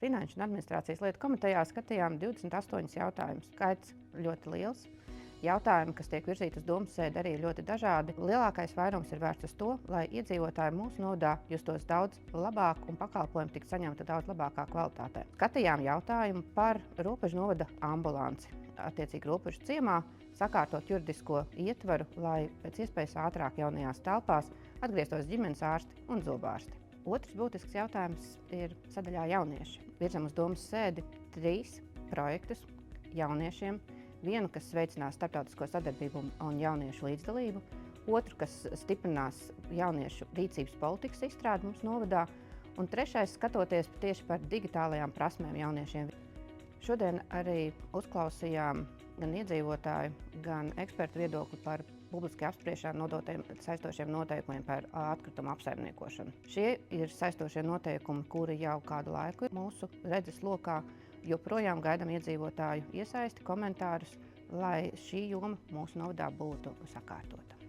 Finanšu un administrācijas lietu komitejā skatījām 28 jautājumus. Skaits ļoti liels. Jautājumi, kas tiek virzīti uz domas sēdi, arī ļoti dažādi. Lielākais vairums ir vērsts uz to, lai iedzīvotāji mūsu novadā justos daudz labāk un pakalpojumi tiktu saņemti daudz labākā kvalitātē. Skatījām jautājumu par Robežu novada ambulanci. Attiecīgi Robežu ciemā sakārtot juridisko ietvaru, lai pēc iespējas ātrāk jaunajās telpās atgrieztos ģimenes ārsti un zobārsti. Otrs būtisks jautājums ir sadaļā jaunieši. Virzam uz domas sēdi 3 projektus jauniešiem. Vienu, kas veicinās starptautisko sadarbību un jauniešu līdzdalību, otru, kas stiprinās jauniešu rīcības politikas izstrādi mūsu novadā, un trešais, skatoties tieši par digitālajām prasmēm jauniešiem. Šodien arī uzklausījām gan iedzīvotāju, gan ekspertu viedokli par publiski apspriešanu nodotiem saistošiem noteikumiem par atkritumu apsaimniekošanu. Šie ir saistošie noteikumi, kuri jau kādu laiku ir mūsu redzes lokā. Joprojām gaidām iedzīvotāju iesaisti, komentārus, lai šī joma mūsu novadā būtu sakārtota.